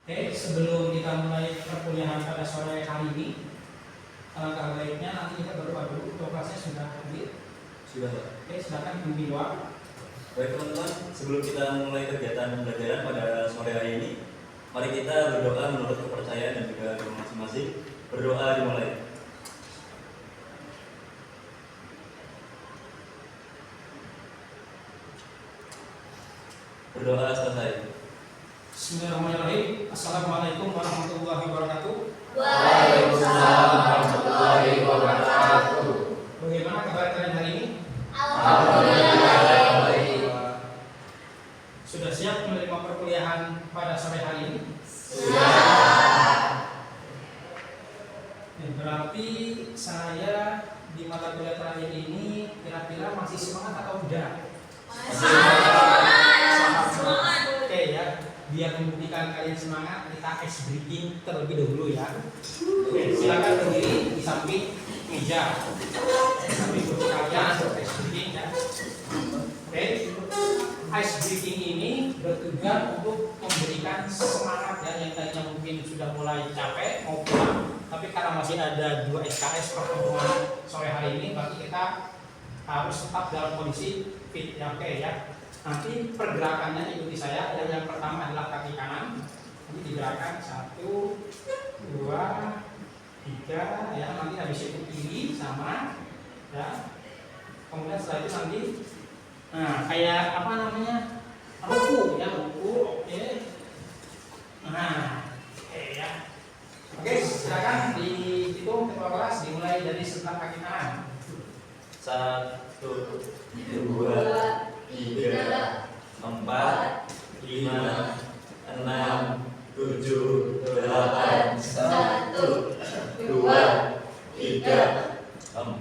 Oke, sebelum kita mulai perkuliahan pada sore hari ini, alangkah baiknya nanti kita berdoa dulu. Kelasnya sudah hadir. Sudah, Pak. Oke, silakan pimpin doa. Baik teman-teman, sebelum kita mulai kegiatan pembelajaran pada sore hari ini, mari kita berdoa menurut kepercayaan dan juga doa masing-masing. Berdoa dimulai. Berdoa selesai. Bismillahirrahmanirrahim. Assalamualaikum warahmatullahi wabarakatuh. Waalaikumsalam warahmatullahi wabarakatuh. Bagaimana kabar kalian hari ini? Alhamdulillah baik. Sudah siap menerima perkuliahan pada sore hari ini? Siap. Berarti saya di mata kuliah terakhir ini kira-kira masih semangat atau tidak? Semangat. Oke ya, biar membuktikan kalian semangat, kita ice breaking terlebih dahulu ya. Oke, silakan berdiri di samping meja, di samping kursi kalian, ice breaking ya. Oke, ice breaking ini bertujuan untuk memberikan semangat ya, yang tadinya mungkin sudah mulai capek mau pulang, tapi karena masih ada 2 SKS pertemuan sore hari ini, berarti kita harus tetap dalam kondisi fit ya. Oke ya. Nanti pergerakannya ikuti saya. Yang pertama adalah kaki kanan. Ini digerakkan 1, 2, 3 ya. Nanti habis itu kiri sama ya. Kemudian setelah itu nanti kayak apa namanya? Ruku ya, ruku. Oke. Nah, oke ya. Oke, silakan dihitung ketua kelas dimulai dari sebelah kaki kanan. 1, 2, 3, 4, 5, 6, 7, 8, 1, 2, 3, 4,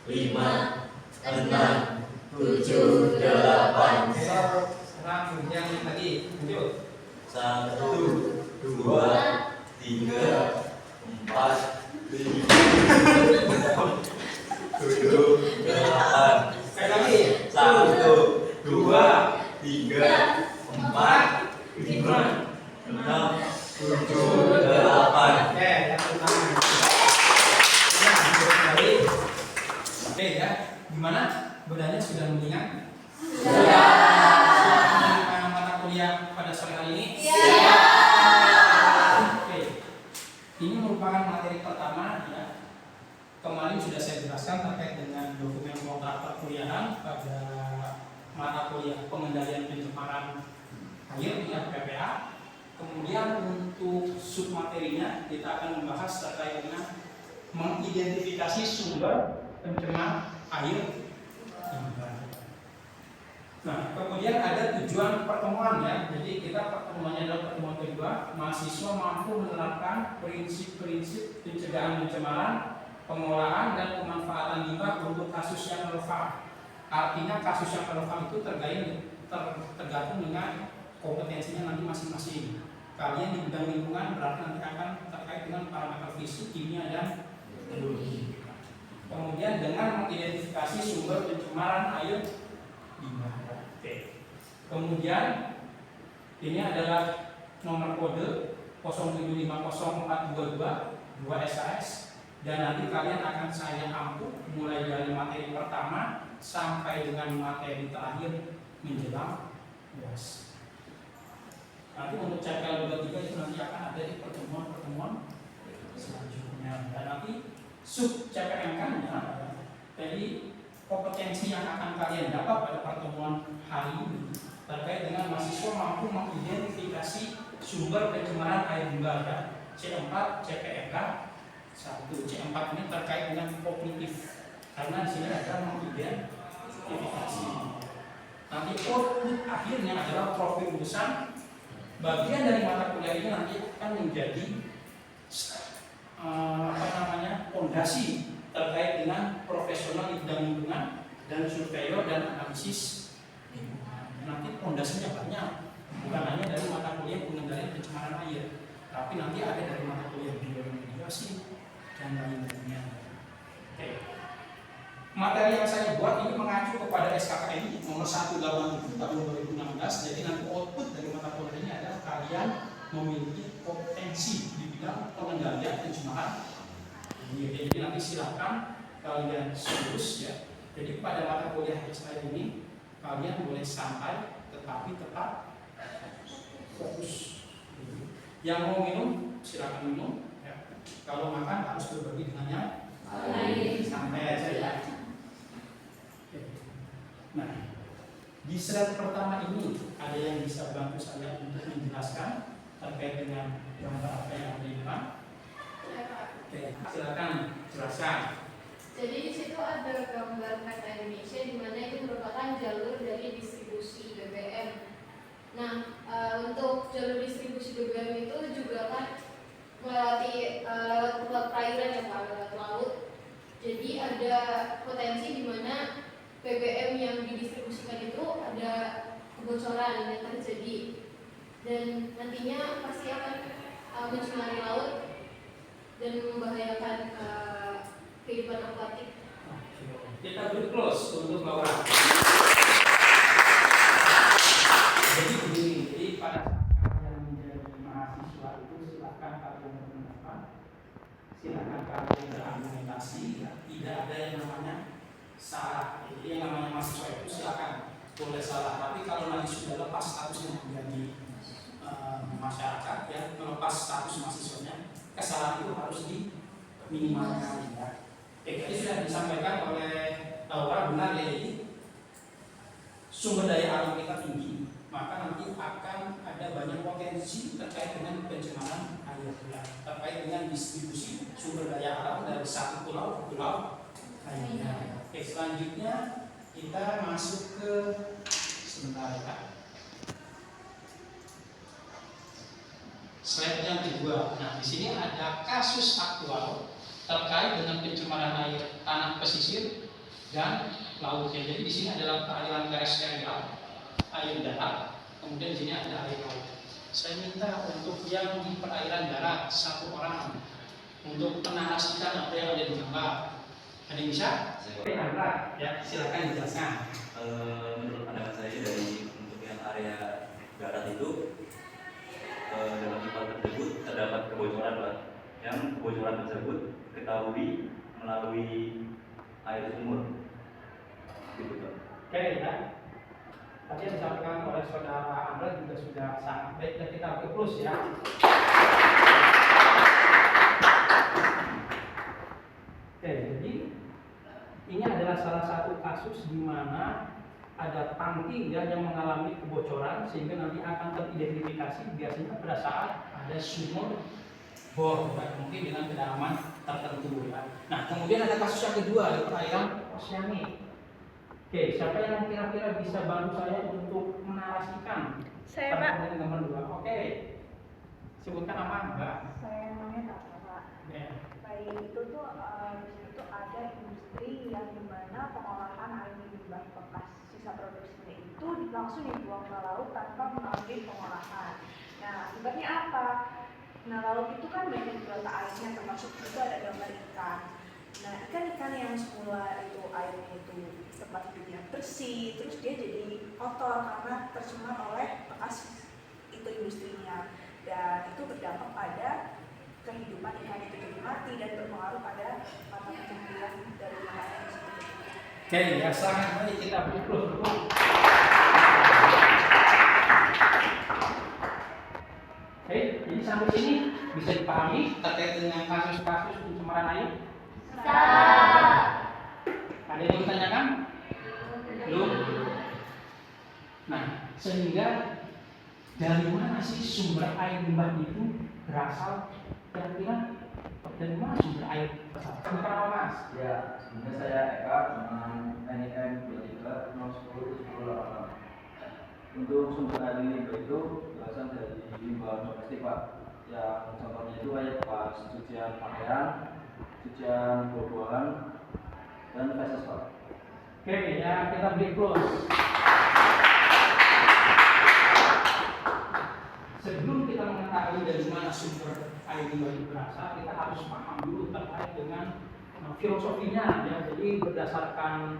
5, 6, 7, 8. Sekarang yang tadi muncul 1, 2, 3, 4, 5, 7, 8. sekali lagi 1, 2, 3, 4, 5, 6, 7, 8. Oke, yang pertama. Nah, kembali. Oke ya, gimana? Badannya sudah mendingan? Sudah. Menerima mata kuliah pada sore hari ini? Siap. Oke, ini merupakan materi pertama ya. Kemarin sudah saya jelaskan terkait dengan dokumen kontrak perkuliahan pada mata kuliah pengendalian pencemaran air ya, PPA. Kemudian untuk submaterinya kita akan membahas terkait dengan mengidentifikasi sumber pencemar air. Nah, kemudian ada tujuan pertemuan ya. Jadi kita pertemuannya adalah pertemuan kedua, mahasiswa mampu menerapkan prinsip-prinsip pencegahan pencemaran, pengolahan dan pemanfaatan limbah untuk kasus yang relevan. Artinya kasus yang relevan itu tergantung dengan kompetensinya nanti masing-masing. Kalian di bidang lingkungan berarti nanti akan terkait dengan parameter fisik, kimia dan teknologi. Kemudian dengan mengidentifikasi sumber pencemaran air limbah. Oke. Kemudian ini adalah nomor kode 0750422 2 SKS. Dan nanti kalian akan saya ampuh mulai dari materi pertama sampai dengan materi terakhir menjelang UAS. Nanti untuk CPL 23 itu nanti akan ada di pertemuan-pertemuan selanjutnya. Dan nanti sub CPMK-nya, jadi kompetensi yang akan kalian dapat pada pertemuan hari ini terkait dengan mahasiswa mampu mengidentifikasi sumber pencemaran air limbah ya. C4 CPMK 1. C4 ini terkait dengan kognitif karena di sini ada mengidentifikasi. Nanti output akhirnya adalah profil lulusan. Bagian dari mata kuliah ini nanti akan menjadi fondasi terkait dengan profesional di bidang lingkungan dan surveyor dan analisis lingkungan. Nanti fondasinya banyak, bukan hanya dari mata kuliah pengendalian pencemaran air, tapi nanti ada dari mata kuliah bioremediasi dan lain-lainnya. Oke. Materi yang saya buat ini mengacu kepada SKKN nomor 187 tahun 2016. Jadi nanti output dari mata kuliah ini adalah kalian memiliki potensi di bidang pengendalian pencemaran. Jadi nanti silakan kalian lulus ya. Jadi pada mata kuliah HSI ini kalian boleh santai tetapi tetap fokus. Yang mau minum silakan minum. Ya. Kalau makan harus berbagi dengan yang lain. Santai aja ya. Nah, di slide pertama ini ada yang bisa bantu saya untuk menjelaskan terkait dengan gambar apa yang ada di depan? Oke, silakan jelaskan. Jadi di situ ada gambar peta Indonesia di mana itu merupakan jalur dari distribusi BBM. Nah, untuk jalur distribusi BBM itu juga kan melewati lewat perairan ya Pak, lewat laut. Jadi ada potensi di mana BBM yang didistribusikan itu ada kebocoran yang terjadi dan nantinya pasti akan mencemari laut dan membahayakan kehidupan akuatik. Kita beri close untuk Laura. Jadi begini, jadi pada saat kalian menjadi mahasiswa itu silakan kalian berpendapat, silakan kalian berargumentasi, ya. Tidak ada yang namanya salah. Jadi yang namanya mahasiswa itu silakan boleh salah, tapi kalau nanti sudah lepas statusnya menjadi masyarakat ya, melepas status mahasiswanya, kesalahan itu harus diminimalkan ya. Jadi sudah disampaikan oleh Laura benar ya, jadi sumber daya alam kita tinggi, maka nanti akan ada banyak potensi terkait dengan pencemaran air ya, terkait dengan distribusi sumber daya alam dari satu pulau ke pulau lainnya. Oke, selanjutnya kita masuk ke sebentar ya. Slide yang kedua. Nah, di sini ada kasus aktual terkait dengan pencemaran air tanah pesisir dan lautnya. Jadi di sini adalah perairan terestrial, air darat, kemudian di sini ada air laut. Saya minta untuk yang di perairan darat satu orang untuk menarasikan apa yang ada di gambar. Ada yang bisa? Ya, silakan dijelaskan. Menurut pandangan saya dari untuk yang area darat itu dalam pipa tersebut terdapat kebocoran Pak. Yang kebocoran tersebut ketahui melalui air sumur. Gitu Pak. Oke ya. Tadi yang disampaikan oleh saudara Andra juga sudah sangat baik dan kita beri plus ya. Oke, jadi ini adalah salah satu kasus di mana ada tangki ya yang mengalami kebocoran sehingga nanti akan teridentifikasi biasanya pada saat ada sumur bor ya, mungkin dengan kedalaman tertentu ya. Nah, kemudian ada kasus yang kedua di perairan oseanik. Oke, siapa yang kira-kira bisa bantu saya untuk menarasikan? Saya Pak. Dengan nomor 2. Oke. Sebutkan nama Mbak. Saya namanya Tata Pak. Ya. Baik, itu tuh di situ ada industri yang dimana pengolahan air limbah bekas sisa produksinya itu langsung dibuang ke laut tanpa melalui pengolahan. Nah, akibatnya apa? Nah, laut itu kan banyak biota airnya, termasuk itu ada gambar ikan. Nah, ikan-ikan yang semula itu airnya itu tempat hidupnya bersih, terus dia jadi kotor karena tercemar oleh bekas itu industrinya, dan itu berdampak pada kehidupan ikan itu jadi mati dan berpengaruh pada mata pencaharian dari nelayan tersebut. Oke, ya sangat baik, kita beri plus dulu. Oke, jadi sampai sini bisa dipahami terkait dengan kasus-kasus pencemaran air? Ada yang ditanyakan? Belum? Nah, sehingga dari mana sih sumber air limbah itu berasal? Kira-kira dari mana sumber air berasal? Kenapa Mas? Ya, sebenarnya saya Eka dengan NIM 23 Untuk sumber air limbah itu berasal dari limbah domestik Pak. Yang contohnya itu kayak bekas cucian pakaian, cucian buah-buahan, dan feses Pak. Oke, ya kita beri close. Sebelum kita mengetahui dari mana sumber air limbah itu berasal, kita harus paham dulu terkait dengan filosofinya ya. Jadi berdasarkan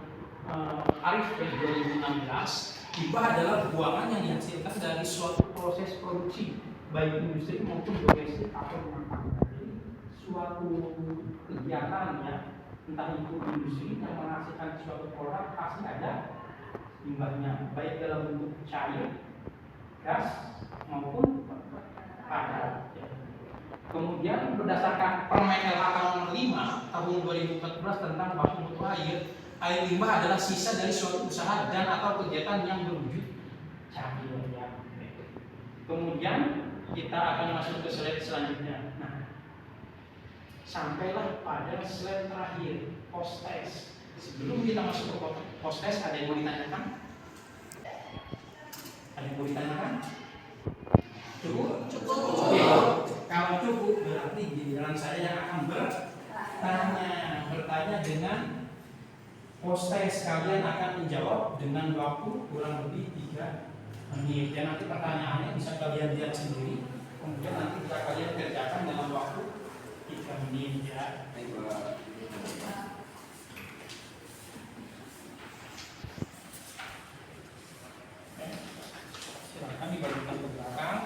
Arif dari 2016, limbah adalah buangan yang dihasilkan dari suatu proses produksi baik industri maupun domestik atau rumah tangga. Jadi suatu kegiatan ya, entah itu industri yang menghasilkan suatu produk pasti ada limbahnya, baik dalam bentuk cair, gas maupun padat. Ya. Kemudian berdasarkan Permen LHK nomor 5 tahun 2014 tentang baku mutu air limbah adalah sisa dari suatu usaha dan atau kegiatan yang berwujud cair. Ya. Kemudian kita akan masuk ke slide selanjutnya. Nah, sampailah pada slide terakhir, post test. Sebelum kita masuk ke post test, ada yang mau ditanyakan? Ada yang mau ditanyakan? Cukup? Oke. Kalau cukup berarti giliran saya yang akan bertanya dengan post test. Kalian akan menjawab dengan waktu kurang lebih 3 menit. Dan nanti pertanyaannya bisa kalian lihat sendiri. Kemudian nanti bisa kalian kerjakan dalam waktu 3 menit ya. Silakan dibagikan ke belakang.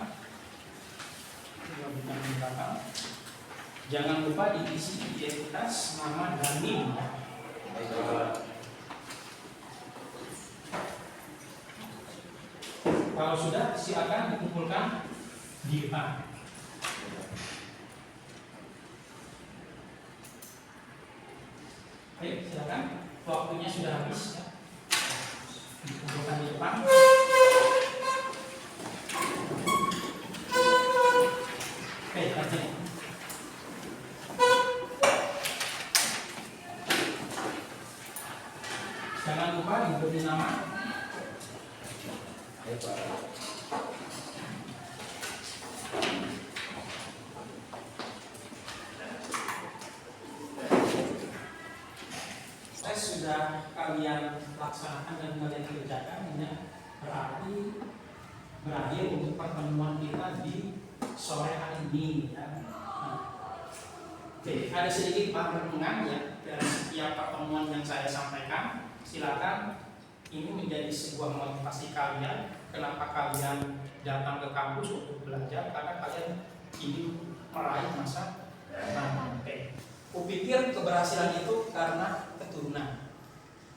Jangan lupa diisi identitas, nama, dan NIM. Kalau sudah, silakan dikumpulkan di depan. Ayo, silakan. Waktunya sudah habis. Ya. Dikumpulkan di depan. Oke, lanjut. Jangan lupa diberi nama. Ayo, Pak. Tes sudah kalian laksanakan dan kalian kerjakan, ya. Berarti berakhir untuk pertemuan kita di sore hari ini. Ya. Oke, ada sedikit pandangan ya dari setiap pertemuan yang saya sampaikan. Silakan, ini menjadi sebuah motivasi kalian. Kenapa kalian datang ke kampus untuk belajar? Karena kalian ingin meraih masa nanti. Kupikir keberhasilan itu karena keturunan.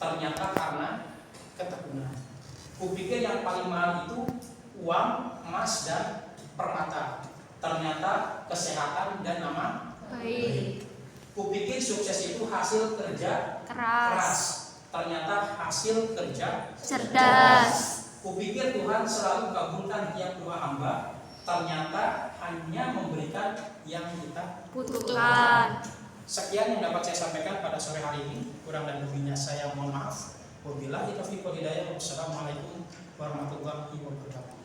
Ternyata karena ketekunan. Kupikir yang paling mahal itu uang, emas, dan permata. Ternyata kesehatan dan nama baik. Kupikir sukses itu hasil kerja keras. Ternyata hasil kerja cerdas. Kupikir Tuhan selalu kabulkan tiap doa hamba. Ternyata hanya memberikan yang kita butuhkan. Sekian yang dapat saya sampaikan pada sore hari ini. Kurang dan lebihnya saya mohon maaf. Wabillahi taufiq wal hidayah. Wassalamualaikum warahmatullahi wabarakatuh.